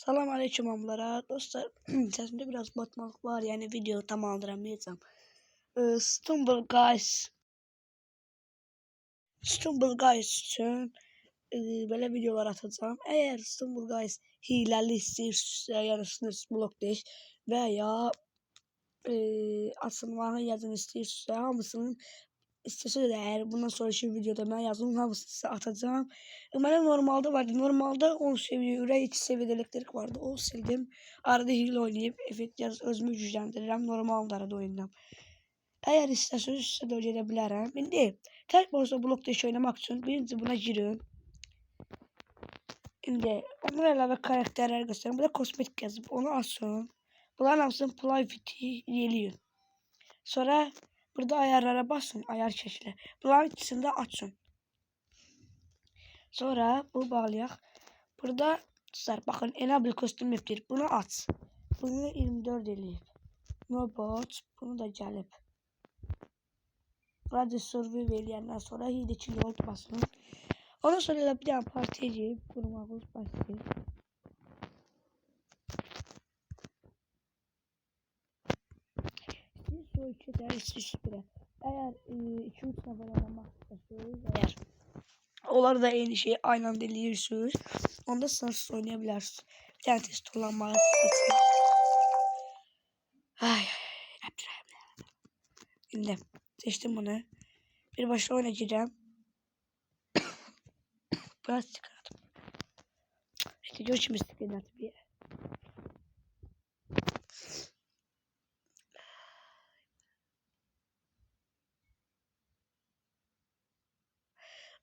Salam aleyküm amlara. Dostlar sesimde biraz batmalık var. Yani video tam aldıramayacağım. Stumble Guys için böyle videolar atacağım. Eğer Stumble Guys hileli istiyorsa yani sınırsız blok değil veya asılmanı yazın istiyorsa hamısının İstese de eğer bundan sonraki videoda ben yazdım hamısını size atacağım. Benim normalde vardı. Normalde 10 seviye ürək 2 seviyede elektrik vardı. O sildim. Arada hile oynayıp efekt yaz özümü gücləndirirəm. Normalde arada oynayıram. Eğer istəsəniz sizə də öyrədə bilərəm. İndi tək borsa blok deş oynamaq üçün birinci buna girin. İndi ondan əlavə karakterlər göstərin. Burada kosmetik yazıb onu açın. Bunların hamısını private eləyin. Sonra burada ayarlara basın, ayar şekli. Bunların ikisini de açın. Sonra bu bağlayaq. Burada bakın enable kostüm yapıyor. Bunu aç. Bunu 24 eləyib. Robot bunu da gəlib. Radio survey eləyəndən sonra hideki yol basın. Ondan sonra da bir dənə partiyə girib qurmağınız başlayır. Soyucu dərsi eğer 2-3 abone olmak istiyorsanız eğer onlar da aynı şeyi aynı anda eləyirsiniz. Onda sınırsız oynayabilirsiniz. Bir tane test kullanmayı seçin. Şimdi seçtim bunu. Bir başka oyuna gireceğim. Biraz çıkardım. İşte görüşüm istedim bir.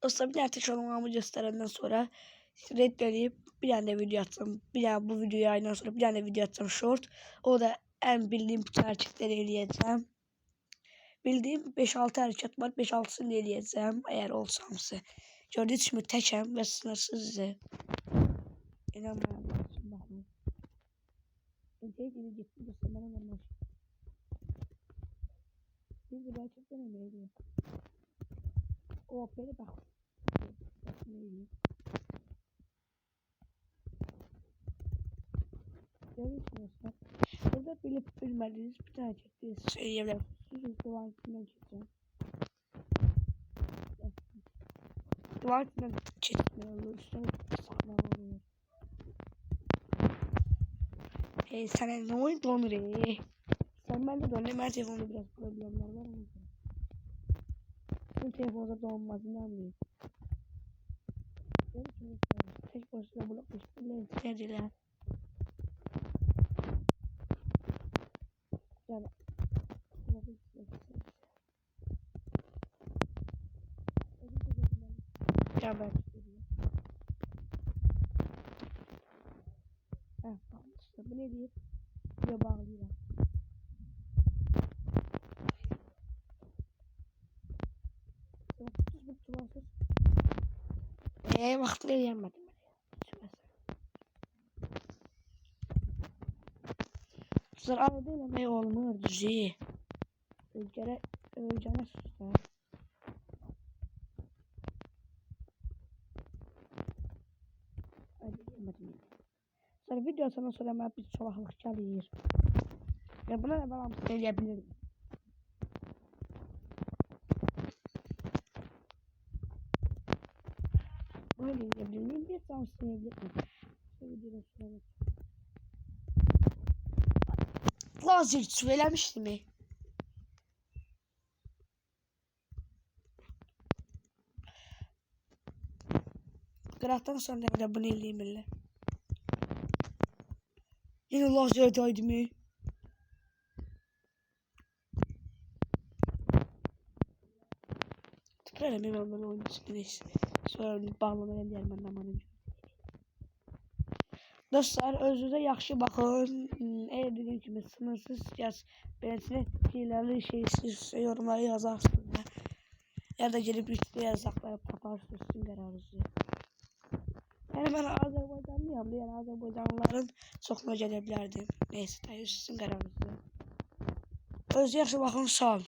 Dostlar bir tane tek olmamı gösterenden sonra reddeleyip bir tane video atsam. Bir tane bu videoyu ayından sonra bir tane video atsam short. O da en bildiğim bütün hareketleri eləyəcəm. Bildiğim 5-6 hareket var. 5-6'sını eləyəcəm eğer olsamsa. Gördüğünüz gibi təkəm ve sınırsızdır. İnanmıyorum. Bakın. İnterneti gitti. Dostlar bana vermez. Biz de gerçekten öyleydi. O böyle bak. Görüyorsunuz. Burada bilip bilmediğiniz bir tane çektiğiniz söyleyebilirim. Sizin duvarından çekeceğim. Duvarından çekmiyor. Üstüne sıkma oluyor. Sana ne oldu onu re? Sen bende de onunla telefonda biraz problemler var mı? Bu telefonda da olmaz inanmıyorum. Görüyorsunuz. Tek başına bloklaştırmayı tercihler. Yani haber veriyor. İşte bu ne diyor? Buraya bağlayacağım. Vaktinde yemedim. Sizler arada yemeği olmuyor düzey. Öleceğine suslar. Hadi yemedim. Sonra video sonra ben bir salaklık çalıyor. Ya buna ne ben söyleyebilirim. Böyle yiyebilir miyim? Bir tane söyleyebilir miyim? Videoda söylemek. Lazer söylemişti mi? Kıraktan sonra da bunu eləyim elə. Yine lazer daydı mı? Tıklarım hemen bana oyun neyse. Sonra bağlamaya eləyəm mən amanın. Dostlar özünüze yaxşı baxın. Eğer dediğim gibi sınırsız yaz. Beləsinə hiləli şeysiz yorumları yazarsınız. Ya da gelip üstü yazakları taparsınız sizin kararınızı. Yani ben Azerbaycanlıyım. Yani Azerbaycanlıların çoxuna gelə bilərdim. Neyse, sizin kararınızı. Özünüze yaxşı baxın, sağ olun.